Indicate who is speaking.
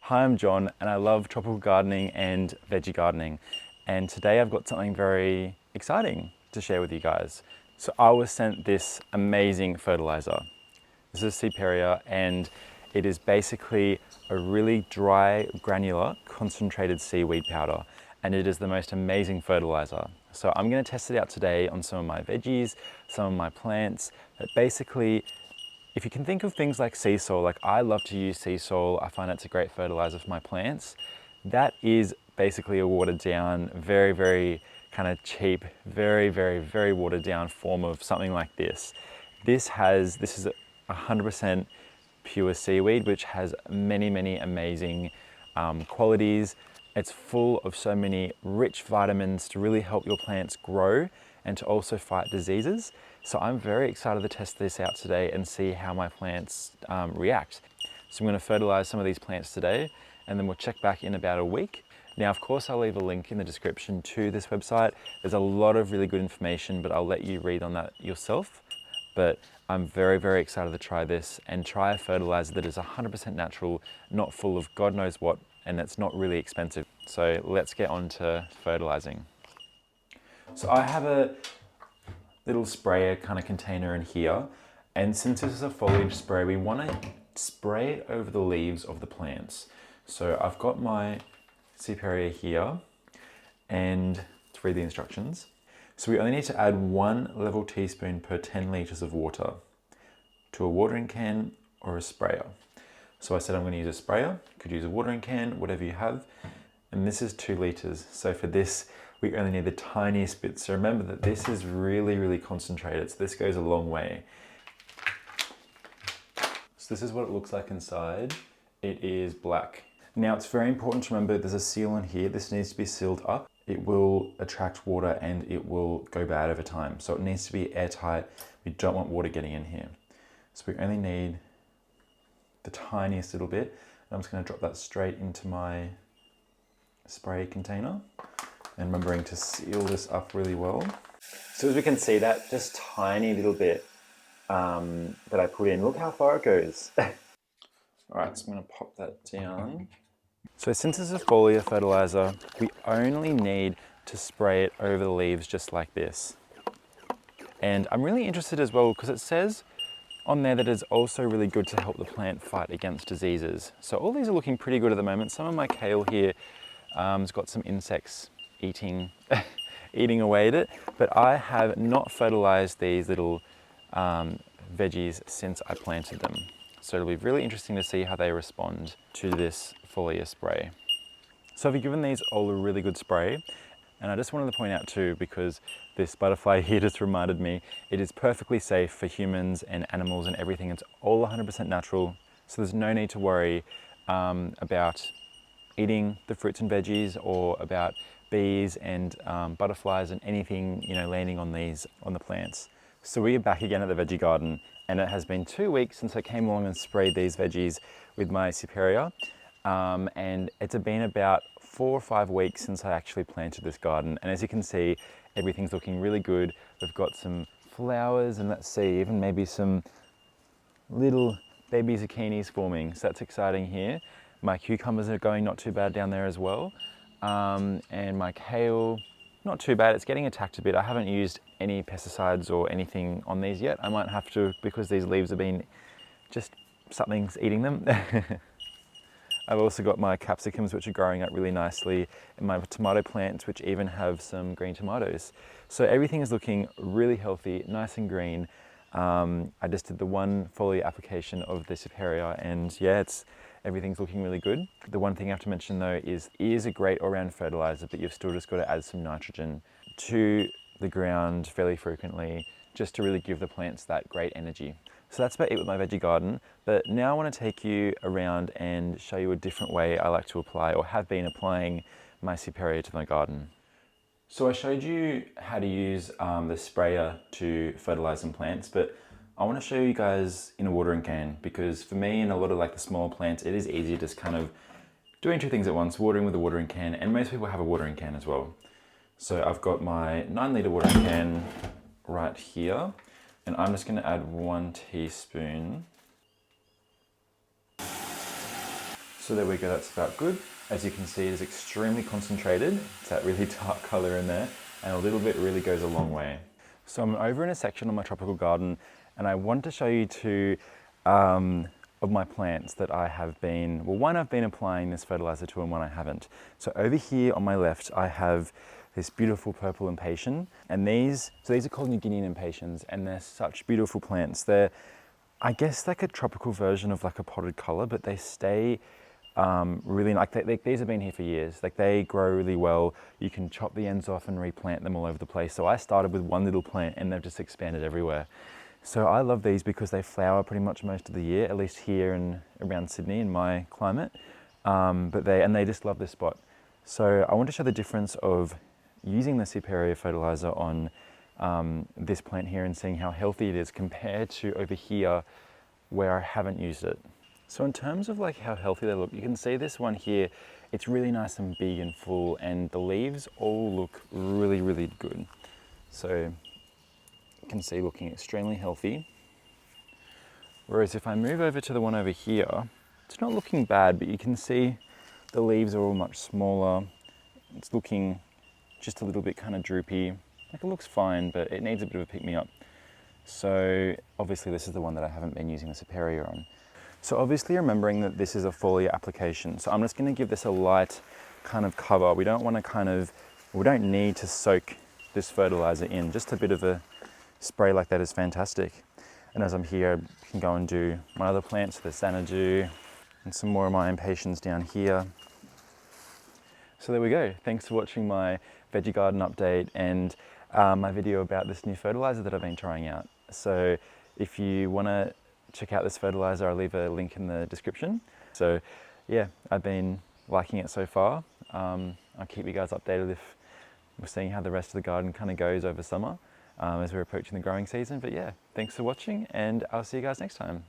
Speaker 1: Hi, I'm John and I love tropical gardening and veggie gardening. And today I've got something very exciting to share with you guys. So I was sent this amazing fertilizer. This is Seaperia and it is basically a really dry, granular, concentrated seaweed powder. And it is the most amazing fertilizer. So I'm going to test it out today on some of my veggies, some of my plants, but basically if you can think of things like seasol, like I love to use seasol, I find it's a great fertilizer for my plants. That is basically a watered down, very kind of cheap, very watered down form of something like this. This is 100% pure seaweed, which has many amazing qualities. It's full of so many rich vitamins to really help your plants grow and to also fight diseases. So I'm very excited to test this out today and see how my plants react. So I'm going to fertilize some of these plants today and then we'll check back in about a week. Now, of course, I'll leave a link in the description to this website. There's a lot of really good information, but I'll let you read on that yourself. But I'm very excited to try this and try a fertilizer that is 100% natural, not full of God knows what, and that's not really expensive. So let's get on to fertilizing. So I have a little sprayer kind of container in here, and since this is a foliage spray, we want to spray it over the leaves of the plants. So I've got my Seaperia here, and let's read the instructions. So we only need to add 1 level teaspoon per 10 litres of water to a watering can or a sprayer. So I said I'm going to use a sprayer, could use a watering can, whatever you have, and this is 2 litres. So for this, we only need the tiniest bit. So remember that this is really concentrated, so this goes a long way. So this is what it looks like inside. It is black. Now it's very important to remember there's a seal on here. This needs to be sealed up. It will attract water and it will go bad over time. So it needs to be airtight. We don't want water getting in here. So we only need the tiniest little bit. I'm just going to drop that straight into my spray container and remembering to seal this up really well. So as we can see, that just tiny little bit that I put in, look how far it goes. All right, so I'm going to pop that down. So since it's a foliar fertilizer, we only need to spray it over the leaves just like this. And I'm really interested as well because it says on there that it's also really good to help the plant fight against diseases. So all these are looking pretty good at the moment. Some of my kale here has got some insects eating away at it, but I have not fertilized these little veggies since I planted them. So it'll be really interesting to see how they respond to this foliar spray. So I've given these all a really good spray, and I just wanted to point out too, because this butterfly here just reminded me, it is perfectly safe for humans and animals and everything. It's all 100% natural, so there's no need to worry about eating the fruits and veggies or about bees and butterflies and anything, you know, landing on the plants. So we are back again at the veggie garden, and it has been 2 weeks since I came along and sprayed these veggies with my Seaperia, and it's been about 4 or 5 weeks since I actually planted this garden. And as you can see, everything's looking really good. We've got some flowers, and let's see, even maybe some little baby zucchinis forming, so that's exciting here. My cucumbers are going not too bad down there as well, and my kale, not too bad. It's getting attacked a bit. I haven't used any pesticides or anything on these yet. I might have to, because these leaves have been just, something's eating them. I've also got my capsicums, which are growing up really nicely, and my tomato plants, which even have some green tomatoes. So everything is looking really healthy, nice and green. I just did the 1 foliar application of the Seaperia, and yeah, everything's looking really good. The one thing I have to mention though is it is a great all-round fertilizer, but you've still just got to add some nitrogen to the ground fairly frequently, just to really give the plants that great energy. So that's about it with my veggie garden, but now I want to take you around and show you a different way I like to apply, or have been applying, my Seaperia to my garden. So I showed you how to use the sprayer to fertilize some plants, but I want to show you guys in a watering can, because for me and a lot of like the smaller plants, it is easy just kind of doing 2 things at once, watering with a watering can, and most people have a watering can as well. So I've got my 9 litre watering can right here, and I'm just going to add 1 teaspoon. So there we go, that's about good. As you can see, it is extremely concentrated. It's that really dark color in there, and a little bit really goes a long way. So I'm over in a section of my tropical garden, and I want to show you two of my plants that I have been, well, one I've been applying this fertilizer to and one I haven't. So over here on my left, I have this beautiful purple impatiens, and these are called New Guinean impatiens, and they're such beautiful plants. They're, I guess, like a tropical version of like a potted color, but they stay really, like these have been here for years. Like they grow really well. You can chop the ends off and replant them all over the place. So I started with one little plant and they've just expanded everywhere. So I love these because they flower pretty much most of the year, at least here and around Sydney in my climate. But they just love this spot. So I want to show the difference of using the Seaperia fertilizer on this plant here and seeing how healthy it is compared to over here where I haven't used it. So in terms of like how healthy they look, you can see this one here, it's really nice and big and full, and the leaves all look really, really good. So you can see looking extremely healthy. Whereas if I move over to the one over here, it's not looking bad, but you can see the leaves are all much smaller. It's looking just a little bit kind of droopy. Like it looks fine, but it needs a bit of a pick me up. So obviously this is the one that I haven't been using the Seaperia on. So obviously remembering that this is a foliar application, so I'm just going to give this a light kind of cover. We don't need to soak this fertilizer in. Just a bit of a spray like that is fantastic. And as I'm here, I can go and do my other plants, the Xanadu, and some more of my impatiens down here. So there we go. Thanks for watching my veggie garden update and my video about this new fertilizer that I've been trying out. So if you want to check out this fertilizer, I'll leave a link in the description. So yeah, I've been liking it so far. I'll keep you guys updated if we're seeing how the rest of the garden kind of goes over summer as we're approaching the growing season. But yeah, thanks for watching, and I'll see you guys next time.